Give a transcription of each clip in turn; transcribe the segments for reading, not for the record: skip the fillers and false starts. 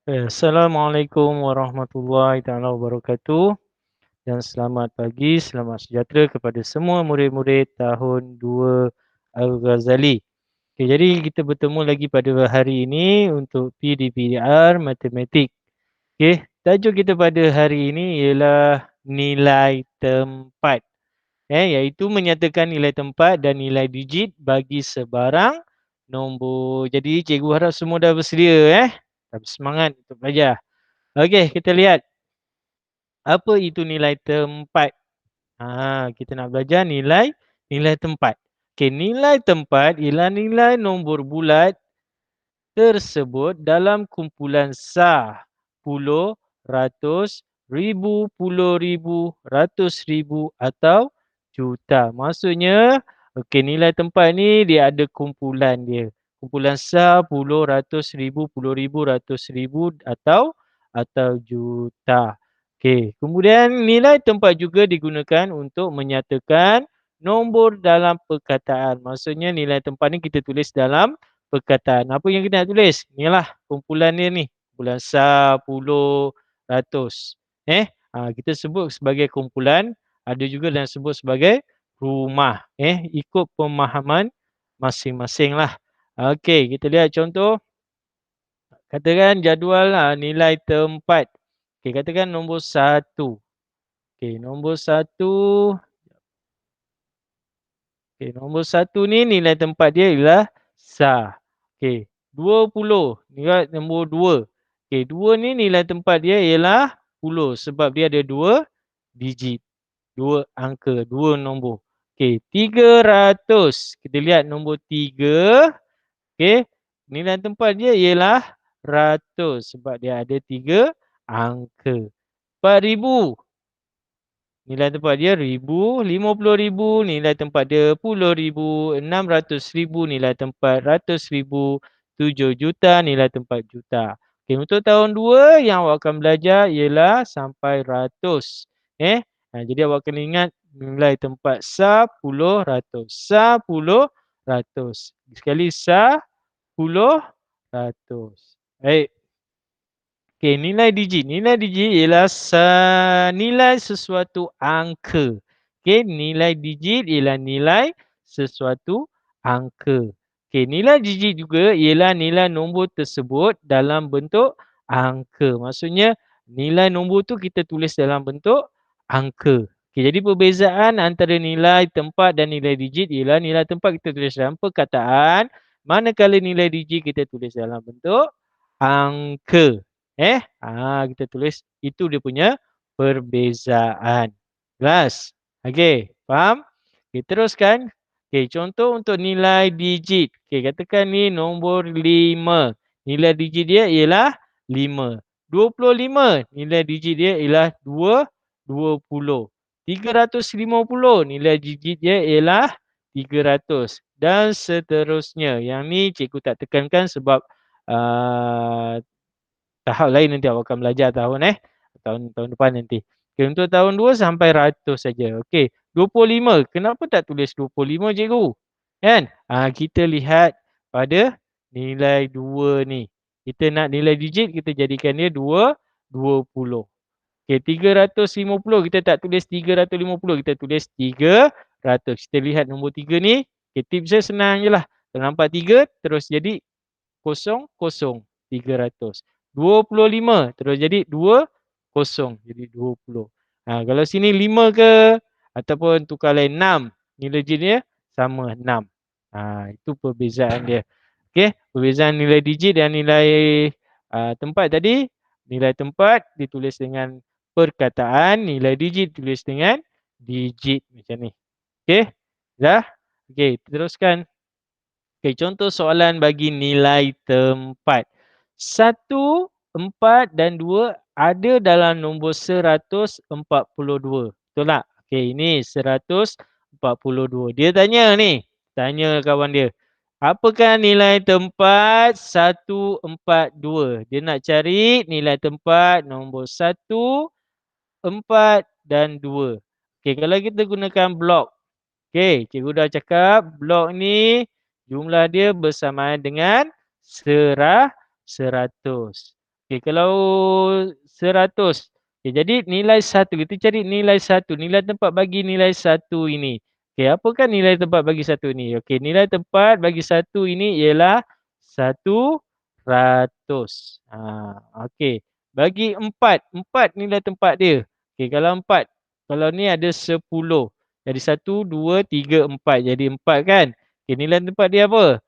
Assalamualaikum warahmatullahi taala wabarakatuh dan selamat pagi, selamat sejahtera kepada semua murid-murid tahun 2 Al-Ghazali. Okey, jadi kita bertemu lagi pada hari ini untuk PDPR Matematik. Okey, tajuk kita pada hari ini ialah nilai tempat. Iaitu menyatakan nilai tempat dan nilai digit bagi sebarang nombor. Jadi cikgu harap semua dah bersedia. Dah bersemangat untuk belajar. Okey, kita lihat apa itu nilai tempat. Kita nak belajar nilai tempat. Okey, nilai tempat ialah nilai nombor bulat tersebut dalam kumpulan sah, puluh, ratus, ribu, puluh ribu, ratus ribu atau juta. Maksudnya, okey, nilai tempat ni dia ada kumpulan dia. Kumpulan sah, puluh, ratus, ribu, puluh ribu, ratus ribu atau juta. Okey, kemudian nilai tempat juga digunakan untuk menyatakan nombor dalam perkataan. Maksudnya nilai tempat ni kita tulis dalam perkataan. Apa yang kita nak tulis? Inilah kumpulan dia ni. Kumpulan sah, puluh, ratus. Kita sebut sebagai kumpulan. Ada juga yang sebut sebagai rumah. Ikut pemahaman masing-masing lah. Okey, kita lihat contoh. Katakan jadual nilai tempat. Okey, katakan nombor 1. Okey, nombor 1. Okey, nombor 1 ni nilai tempat dia ialah sah. Okey, 20. Nilai nombor 2. Okey, 2 ni nilai tempat dia ialah 10 sebab dia ada 2 digit, 2 angka, 2 nombor. Okey, 300. Kita lihat nombor 3. Okey, nilai tempat dia ialah ratus sebab dia ada 3 angka. 4,000. Nilai tempat dia ribu, 50,000 nilai tempat dia puluh ribu, 600,000 nilai tempat ratus ribu, 7 juta nilai tempat juta. Okey, untuk tahun 2 yang awak akan belajar ialah sampai ratus. Jadi awak kena ingat nilai tempat sah, puluh, ratus. Sah, puluh, ratus. Sekali sah, puluh, ratus. Baik. Okey, nilai digit. Nilai digit ialah nilai sesuatu angka. Okey, nilai digit ialah nilai sesuatu angka. Okey, nilai digit juga ialah nilai nombor tersebut dalam bentuk angka. Maksudnya nilai nombor tu kita tulis dalam bentuk angka. Okey, jadi perbezaan antara nilai tempat dan nilai digit ialah nilai tempat kita tulis dalam perkataan, manakala nilai digit kita tulis dalam bentuk angka. Kita tulis itu dia punya perbezaan. Jelas? Okey, faham? Okey, teruskan. Okey, contoh untuk nilai digit. Okey, katakan ni nombor 5. Nilai digit dia ialah 5. 25, nilai digit dia ialah 2, 20. 350, nilai digit dia ialah 300 dan seterusnya. Yang ni cikgu tak tekankan sebab uh, tahap lain nanti awak akan belajar tahun depan nanti. Okey, untuk tahun 2 sampai ratus saja. Okey, 25. Kenapa tak tulis 25 cikgu? Kan? Kita lihat pada nilai 2 ni. Kita nak nilai digit kita jadikan dia 2, 20. Okey, 350 kita tak tulis 350, kita tulis 300. Kita lihat nombor 3 ni. Okey, tips dia senang je lah. Kalau nampak 3 terus jadi kosong, kosong, 300. 25 terus jadi 2, kosong, jadi 20. Kalau sini 5 ke ataupun tukar lain 6, nilai digit dia sama 6. Itu perbezaan dia. Okey, perbezaan nilai digit dan nilai tempat tadi. Nilai tempat ditulis dengan perkataan, nilai digit ditulis dengan digit macam ni. Okey, dah? Okey, teruskan. Okey, contoh soalan bagi nilai tempat. 1, 4 dan 2 ada dalam nombor 142. Betul tak? Okey, ini 142. Dia tanya ni, tanya kawan dia. Apakah nilai tempat 142? Dia nak cari nilai tempat nombor 1, 4 dan 2. Okey, kalau kita gunakan blok. Okey, cikgu dah cakap blok ni jumlah dia bersamaan dengan 100. Okey, kalau 100. Okey, jadi nilai 1, kita cari nilai 1, nilai tempat bagi nilai 1 ini. Okey, apakah nilai tempat bagi 1 ni? Okey, nilai tempat bagi 1 ini ialah 100. Okey. Bagi 4, 4 nilai tempat dia. Okey, kalau 4, kalau ni ada 10. Jadi 1, 2, 3, 4. Jadi 4 kan? Okey, nilai tempat dia apa?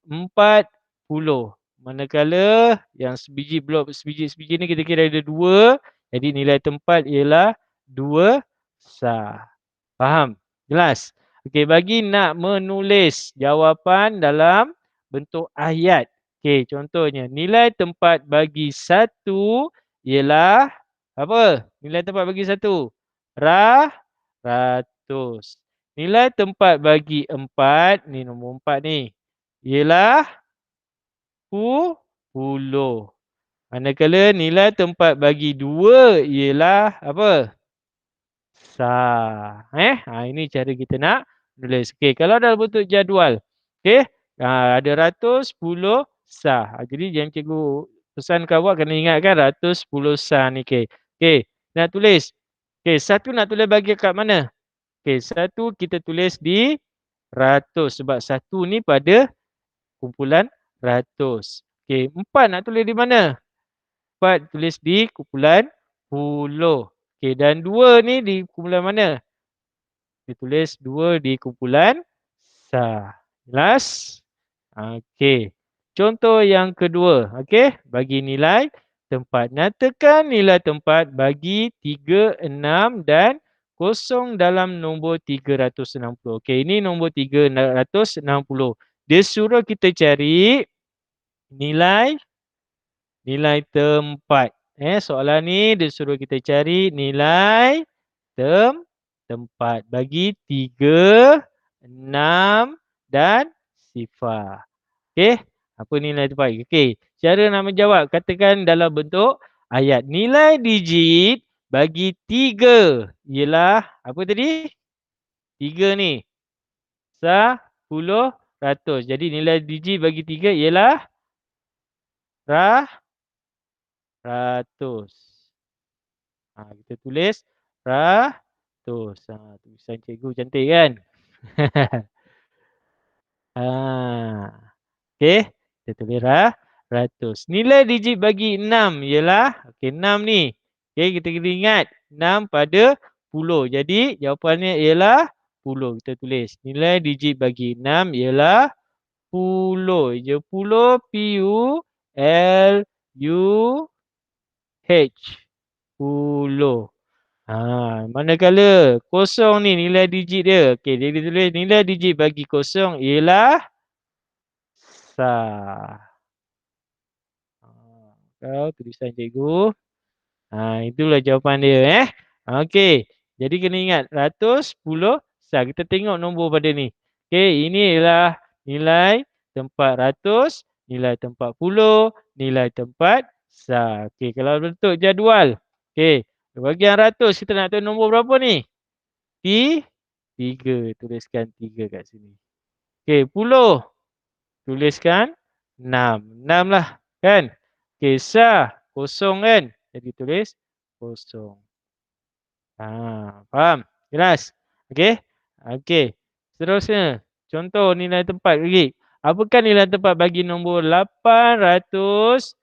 40. Manakala yang sebiji blok sebiji-sebiji ni kita kira ada 2, jadi nilai tempat ialah 2 sah. Faham? Jelas? Okey, bagi nak menulis jawapan dalam bentuk ayat. Okey, contohnya nilai tempat bagi 1 ialah apa? Nilai tempat bagi 1? Ratus. Nilai tempat bagi 4, ni nombor 4 ni, ialah 10. Manakala nilai tempat bagi 2 ialah apa? Sah. Ini cara kita nak tulis. Okey, kalau dalam bentuk jadual. Okey, ada ratus, 10, sah. Jadi yang cikgu pesan kat awak kena ingatkan ratus, 10 sah ni. Okey. Okey, nak tulis. Okey, 1 nak tulis bagi kat mana? Okey, 1 kita tulis di ratus sebab 1 ni pada kumpulan ratus. Okey, 4 nak tulis di mana? 4 tulis di kumpulan puluh. Okey, dan 2 ni di kumpulan mana? Ditulis 2 di kumpulan sah. Jelas? Okey. Contoh yang kedua. Okey, bagi nilai tempat. Nyatakan nilai tempat bagi 3, 6 dan kosong dalam nombor 360. Okey, ini nombor 360. Dia suruh kita cari nilai tempat. Soalan ni dia suruh kita cari nilai tempat bagi 3, 6 dan sifar. Okey, apa nilai tempat? Okey, cara nak menjawab katakan dalam bentuk ayat. Nilai digit bagi 3 ialah apa tadi? 3 ni. 10, 100. Jadi nilai digit bagi 3 ialah ratus. Kita tulis ratus. Tulisan cikgu cantik kan? Okey, kita tulis ratus. Nilai digit bagi 6 ialah, okey 6 ni. Okey, kita kena ingat 6 pada 10. Jadi jawapannya ialah 10. Kita tulis nilai digit bagi 6 ialah 10. Je 10, P-U-L-U-H. 10. Manakala kosong ni nilai digit dia. Okey, dia tulis nilai digit bagi kosong ialah sah. Kau tulisan cikgu. Itulah jawapan dia Okey. Jadi kena ingat ratus, 10, sah. Kita tengok nombor pada ni. Okey, ini ialah nilai tempat ratus, nilai tempat puluh, nilai tempat sah. Okey, kalau bentuk jadual. Okey, bahagian ratus kita nak tahu nombor berapa ni? 3. Tuliskan 3 kat sini. Okey, puluh. Tuliskan 6. 6 lah kan? Okey, sah. Kosong kan? Jadi tulis kosong. Faham? Jelas? Okey? Okey. Seterusnya, contoh nilai tempat lagi. Apakah nilai tempat bagi nombor 807?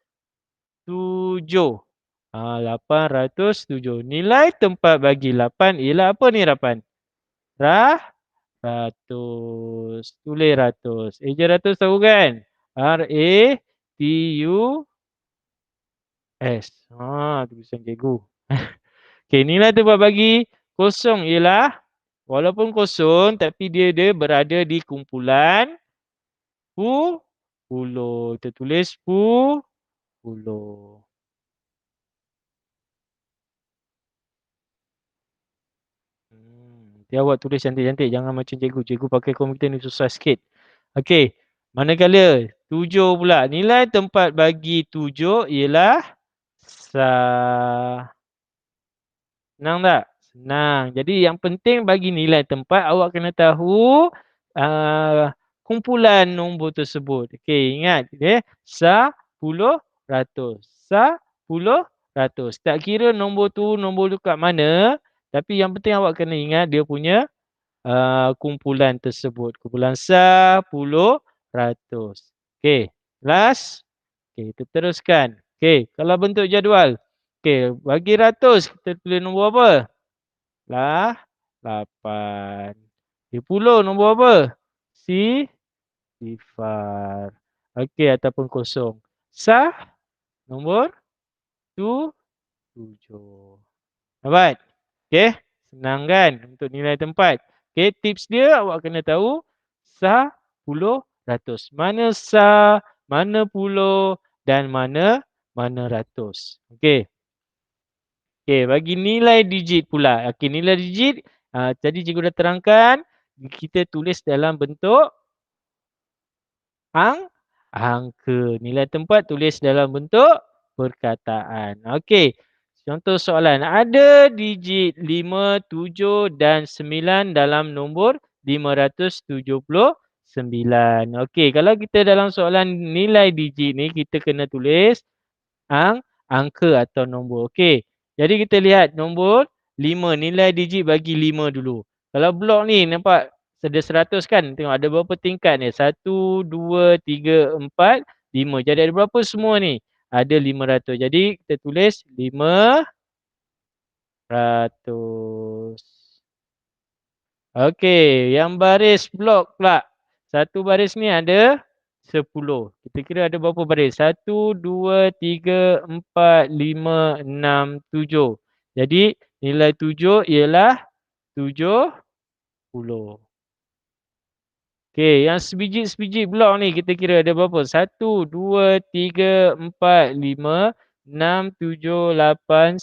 807. Nilai tempat bagi 8 ialah apa ni 8? Ratus. Tulis ratus. Eja ratus tahu kan? R-A-T-U-S. Tulisan cikgu. Okey, nilai tempat bagi kosong ialah walaupun kosong tapi dia berada di kumpulan puluh. Kita tulis puluh. Nanti awak tulis cantik-cantik. Jangan macam cikgu. Cikgu pakai komputer ni susah sikit. Okey. Manakala 7 pula. Nilai tempat bagi 7 ialah sah. Senang tak? Senang. Jadi yang penting bagi nilai tempat awak kena tahu kumpulan nombor tersebut. Okey, ingat. Sah, puluh, ratus. Sah, puluh, ratus. Tak kira nombor tu kat mana, tapi yang penting awak kena ingat dia punya kumpulan tersebut. Kumpulan sah, puluh, ratus. Okey, last. Okey, kita teruskan. Okey, kalau bentuk jadual. Okey, bagi ratus kita tulis nombor apa? Lah, 8. Okey, puluh nombor apa? Sifar. Okey, ataupun kosong. Sah, nombor 7. Dapat? Okey, senang kan untuk nilai tempat. Okey, tips dia awak kena tahu sah, puluh, ratus. Mana sah, mana puluh dan mana ratus. Okey. Okey, bagi nilai digit pula. Okey, nilai digit tadi cikgu dah terangkan kita tulis dalam bentuk ang angka. Nilai tempat tulis dalam bentuk perkataan. Okey. Contoh soalan, ada digit 5, 7 dan 9 dalam nombor 579. Okey, kalau kita dalam soalan nilai digit ni kita kena tulis angka atau nombor. Okey. Jadi kita lihat nombor 5, nilai digit bagi 5 dulu. Kalau blok ni nampak ada 100 kan? Tengok ada berapa tingkat ni? 1, 2, 3, 4, 5. Jadi ada berapa semua ni? Ada 500. Jadi kita tulis 500. Okey, yang baris blok pula. Satu baris ni ada 10. Kita kira ada berapa baris? 1, 2, 3, 4, 5, 6, 7. Jadi nilai 7 ialah 70. Okey, yang sebiji-sebiji blok ni kita kira ada berapa? 1, 2, 3, 4, 5, 6, 7, 8,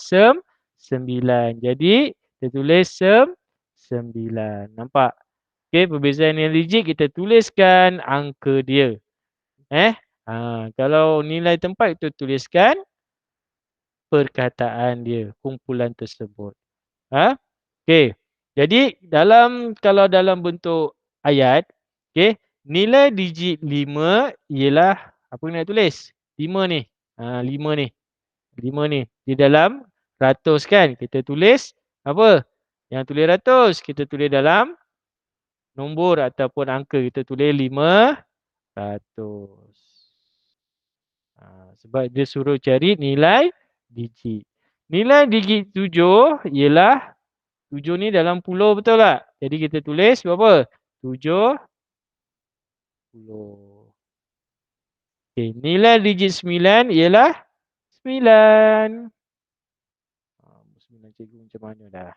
9. Jadi kita tulis 9. Nampak? Okey, perbezaan nilai digit kita tuliskan angka dia. Kalau nilai tempat kita tuliskan perkataan dia, kumpulan tersebut. Ha? Okey. Jadi kalau dalam bentuk ayat, okey, nilai digit 5 ialah apa nak tulis? 5 ni. 5 ni. 5 ni. Di dalam ratus kan? Kita tulis apa? Yang tulis ratus, kita tulis dalam nombor ataupun angka. Kita tulis 500. Sebab dia suruh cari nilai digit. Nilai digit 7 ialah 7 ni dalam puluh betul tak? Jadi kita tulis berapa? 70. Okey, nilai digit 9 ialah 9. 9 cikgu macam mana dah?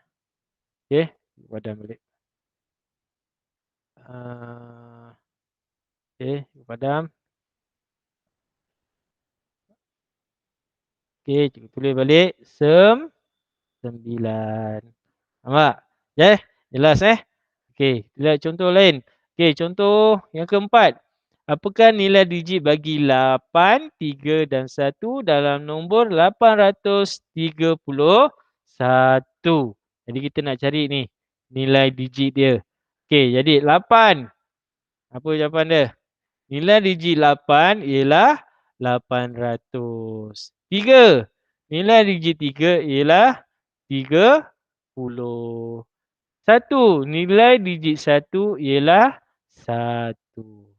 Okey, padam balik. Okey, padam. Okey, cikgu tulis balik 9. Nampak? Jelas Okey, lihat contoh lain. Okey, contoh yang keempat. Apakah nilai digit bagi 8, 3 dan 1 dalam nombor 831? Jadi kita nak cari ni nilai digit dia. Okey, jadi 8. Apa jawapan dia? Nilai digit 8 ialah 800. 3. Nilai digit 3 ialah 30. 1. Nilai digit 1 ialah 1.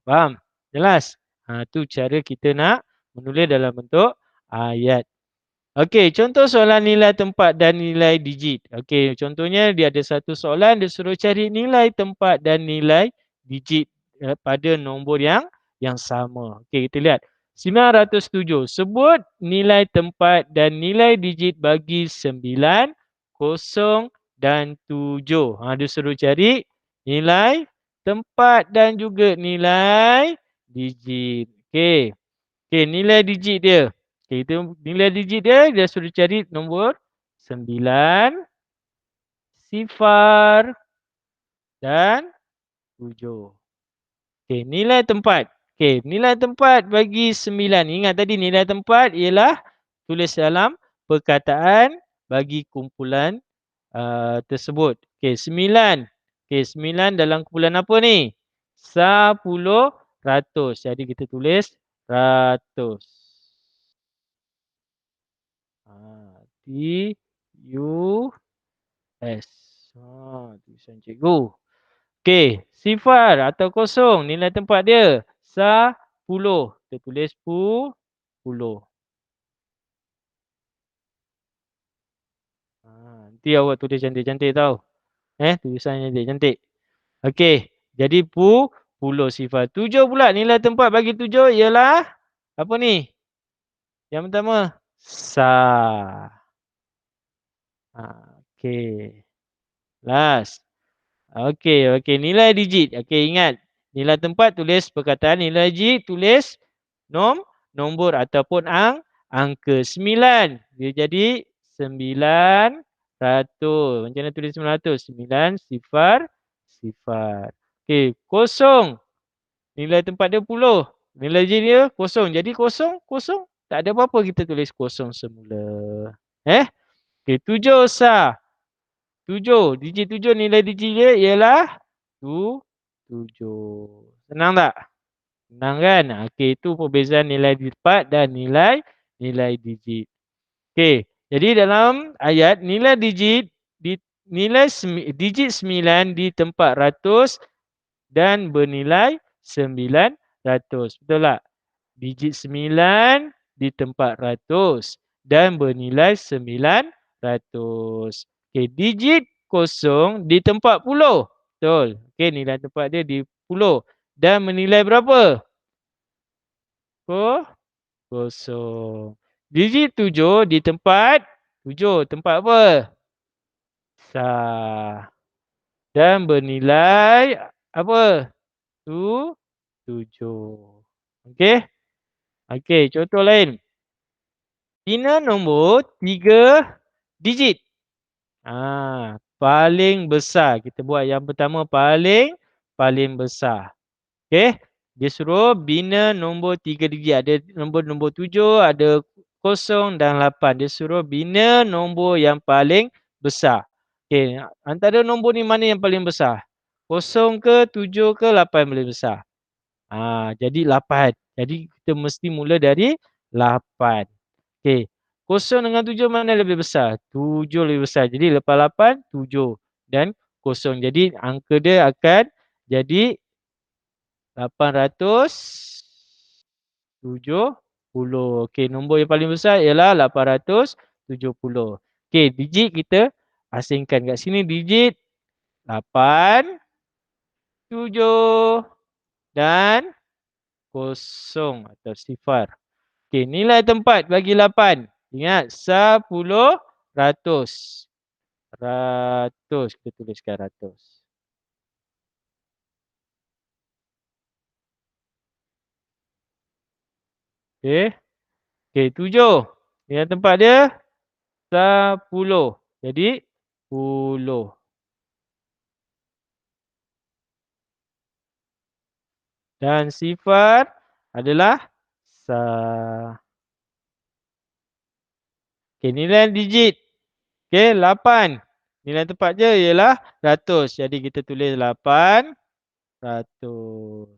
Faham? Jelas? Tu cara kita nak menulis dalam bentuk ayat. Okey, contoh soalan nilai tempat dan nilai digit. Okey, contohnya dia ada satu soalan, dia suruh cari nilai tempat dan nilai digit pada nombor yang sama. Okey, kita lihat. 907. Sebut nilai tempat dan nilai digit bagi 9, 0 dan 7. Dia suruh cari nilai tempat dan juga nilai digit. Okey. Okey, nilai digit dia. Okey, itu nilai digit dia suruh cari nombor 9, sifar dan 7. Okey, nilai tempat. Okey, nilai tempat bagi 9. Ingat tadi nilai tempat ialah tulis dalam perkataan bagi kumpulan tersebut. Okey, 9. Okey, 9 dalam kumpulan apa ni? 10, ratus. Jadi kita tulis ratus. TUS. Tulisan cikgu. Okey, sifar atau kosong nilai tempat dia 10. Kita tulis 10. Nanti awak tulis cantik-cantik tau. Tulisan cantik-cantik. Okey, jadi 10 sifar. 7 pula nilai tempat bagi 7 ialah apa ni? Yang pertama, sa. Okey. Last. Okey, nilai digit. Okey, ingat. Nilai tempat tulis perkataan, nilai digit tulis nombor ataupun angka 9. Dia jadi 900. Macam mana tulis 900? 9 sifar sifar. Okey, kosong. Nilai tempat dia 10. Nilai digit dia kosong. Jadi kosong, kosong. Tak ada apa-apa kita tulis kosong semula. Okey, 7 sah. 7. Digit 7 nilai digit dia ialah 7. Senang tak? Senang kan? Okey, itu perbezaan nilai tempat dan nilai digit. Okey, jadi dalam ayat nilai digit digit 9 di tempat ratus dan bernilai 900. Betul tak? Digit 9 di tempat ratus dan bernilai 900. Okey, digit kosong di tempat puluh. Betul. Okey, nilai tempat dia di puluh dan bernilai berapa? Kosong. Digit 7 di tempat 7. Tempat apa? Sah. Dan bernilai apa? 7. Okey? Okey, contoh lain. Bina nombor 3 digit. Paling besar. Kita buat yang pertama paling besar. Okey. Dia suruh bina nombor 3 digit. Ada nombor 7, ada 0 dan 8. Dia suruh bina nombor yang paling besar. Okey, antara nombor ni mana yang paling besar? 0 ke 7 ke 8 paling besar? Jadi 8. Jadi kita mesti mula dari 8. Okey. 0 dengan 7 mana lebih besar? 7 lebih besar. Jadi lepas 8, 7 dan 0. Jadi angka dia akan jadi 870. Okey, nombor yang paling besar ialah 870. Okey, digit kita asingkan kat sini digit 8, 7 dan 0 atau sifar. Okey, nilai tempat bagi 8. Ingat 10 ratus. Ratus. Kita tuliskan ratus. Okey. Okey, 7. Nilai tempat dia 10. Jadi 10. Dan sifar adalah sa. Okey, nilai digit. Okey, 8. Nilai tempat dia ialah ratus. Jadi kita tulis 8 ratus.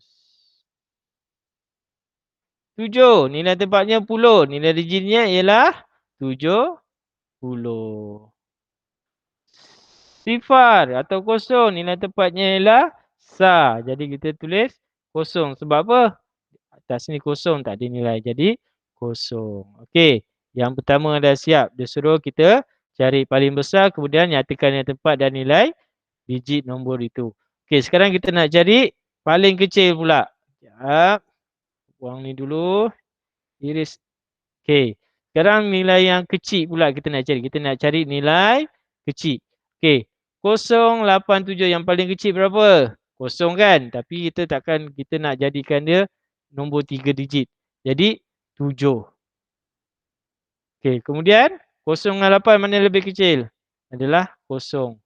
7. Nilai tempatnya 10. Nilai digitnya ialah 70. Sifar atau kosong. Nilai tempatnya ialah sa. Jadi kita tulis kosong. Sebab apa? Atas ni kosong, tak ada nilai. Jadi kosong. Okey. Yang pertama dah siap. Dia suruh kita cari paling besar. Kemudian nyatakan yang tempat dan nilai digit nombor itu. Okey. Sekarang kita nak cari paling kecil pula. Sekejap. Buang ni dulu. Iris. Okey. Sekarang nilai yang kecil pula kita nak cari. Kita nak cari nilai kecil. Okey. 087 yang paling kecil berapa? Kosong kan? Tapi kita nak jadikan dia nombor 3 digit. Jadi 7. Okey. Kemudian 0 dengan 8 mana lebih kecil? Adalah 0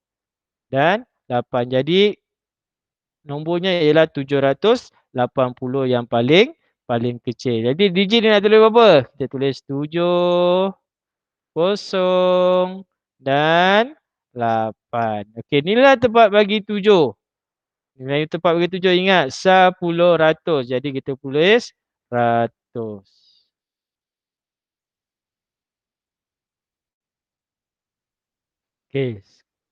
dan 8. Jadi nombornya ialah 780 yang paling kecil. Jadi digit dia nak tulis berapa? Kita tulis 7, 0 dan 8. Okey, nilai tempat bagi 7. Nilai tempat bagi 7 ingat 10 ratus. Jadi kita tulis 100. Okey.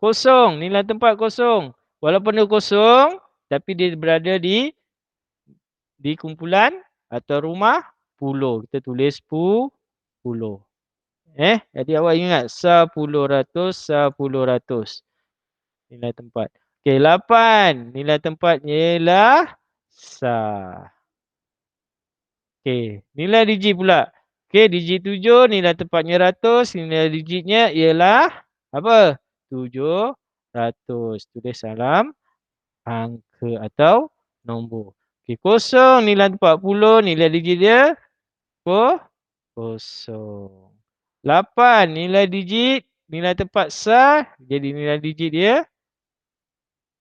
Kosong, nilai tempat kosong. Walaupun dia kosong, tapi dia berada di kumpulan atau rumah puluh. Kita tulis puluh. Jadi awak ingat 10, 100, 10, 100. Nilai tempat. Okey, 8. Nilai tempatnya ialah sah. Okey, nilai digit pula. Okey, digit 7 nilai tempatnya ratus, nilai digitnya ialah apa? 700. Tulis dalam angka atau nombor. Okey, kosong nilai tempat puluh, nilai digit dia ko kosong. 8 nilai digit, nilai tempat sah, jadi nilai digit dia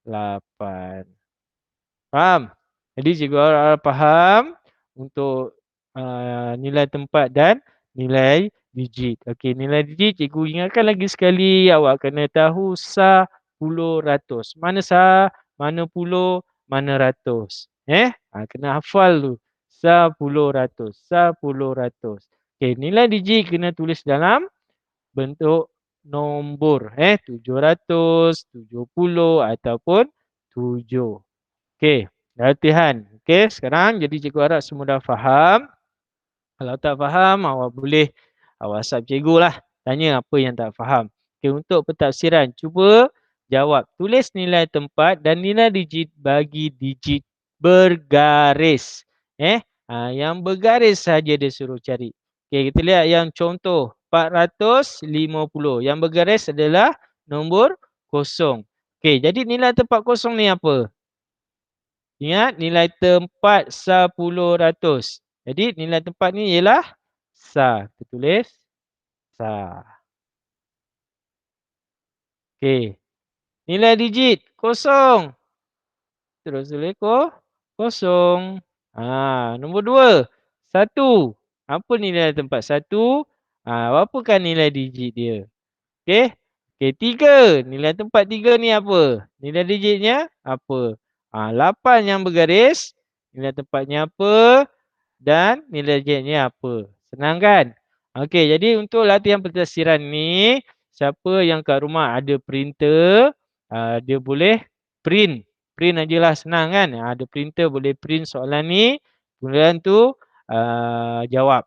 8. Faham? Jadi cikgu harap faham untuk nilai tempat dan nilai digit. Okey, nilai digit cikgu ingatkan lagi sekali, awak kena tahu sah, puluh, ratus. Mana sah, mana puluh, mana ratus. Kena hafal tu. Sah, puluh, ratus. Sah, puluh, ratus. Okey, nilai digit kena tulis dalam bentuk nombor. 700, 70 ataupun 7. Okey, latihan. Okey, sekarang jadi cikgu harap semua dah faham. Kalau tak faham, awak boleh WhatsApp cikgu lah. Tanya apa yang tak faham. Okey, untuk pentafsiran, cuba jawab. Tulis nilai tempat dan nilai digit bagi digit bergaris. Yang bergaris saja dia suruh cari. Okey, kita lihat yang contoh. 450. Yang bergaris adalah nombor kosong. Okey, jadi nilai tempat kosong ni apa? Ingat nilai tempat 10, 100. Jadi nilai tempat ni ialah sah. Kita tulis sah. Okey. Nilai digit kosong. Terus tulis kosong. Nombor 2. 1. Apa nilai tempat 1? Berapakah nilai digit dia? Okey. Okey, 3. Nilai tempat 3 ni apa? Nilai digitnya apa? 8 yang bergaris. Nilai tempatnya apa? Dan nilai Z-nya apa. Senang kan? Okey, jadi untuk latihan pentafsiran ni, siapa yang kat rumah ada printer, dia boleh print. Print ajalah, senang kan? Ada printer boleh print soalan ni, kemudian tu jawab.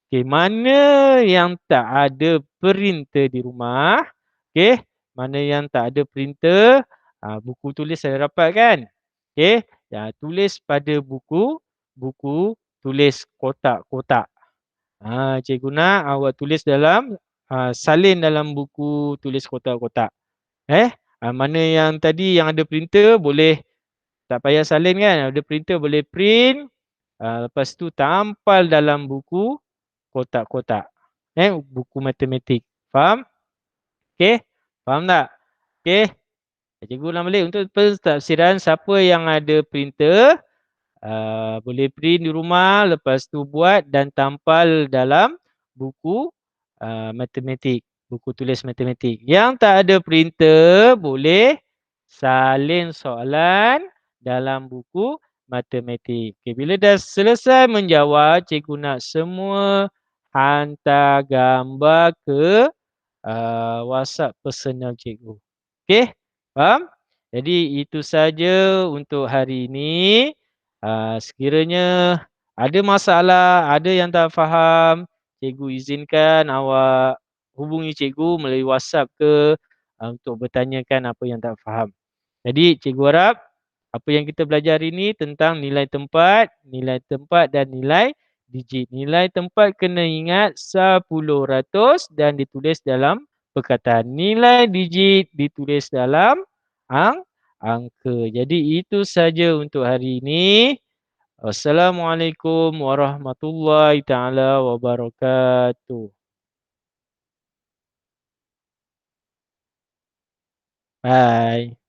Okey, mana yang tak ada printer di rumah, okey, mana yang tak ada printer, buku tulis ada dapat kan? Okey, tulis pada buku tulis kotak-kotak. Cikgu nak awak tulis dalam salin dalam buku tulis kotak-kotak. Mana yang tadi yang ada printer boleh tak payah salin kan? Ada printer boleh print. Lepas tu tampal dalam buku kotak-kotak. Buku matematik. Faham? Okey? Faham tak? Okey. Cikgu ulang balik untuk pentafsiran siapa yang ada printer. Boleh print di rumah, lepas tu buat dan tampal dalam buku matematik, buku tulis matematik. Yang tak ada printer boleh salin soalan dalam buku matematik. Okay, bila dah selesai menjawab, cikgu nak semua hantar gambar ke WhatsApp personal cikgu. Okey, faham? Jadi itu saja untuk hari ini. Sekiranya ada masalah, ada yang tak faham, cikgu izinkan awak hubungi cikgu melalui WhatsApp ke untuk bertanyakan apa yang tak faham. Jadi cikgu harap apa yang kita belajar hari ini tentang nilai tempat dan nilai digit. Nilai tempat kena ingat 10, 100 dan ditulis dalam perkataan. Nilai digit ditulis dalam angka. Jadi itu saja untuk hari ini. Wassalamualaikum warahmatullahi taala wabarakatuh. Bye.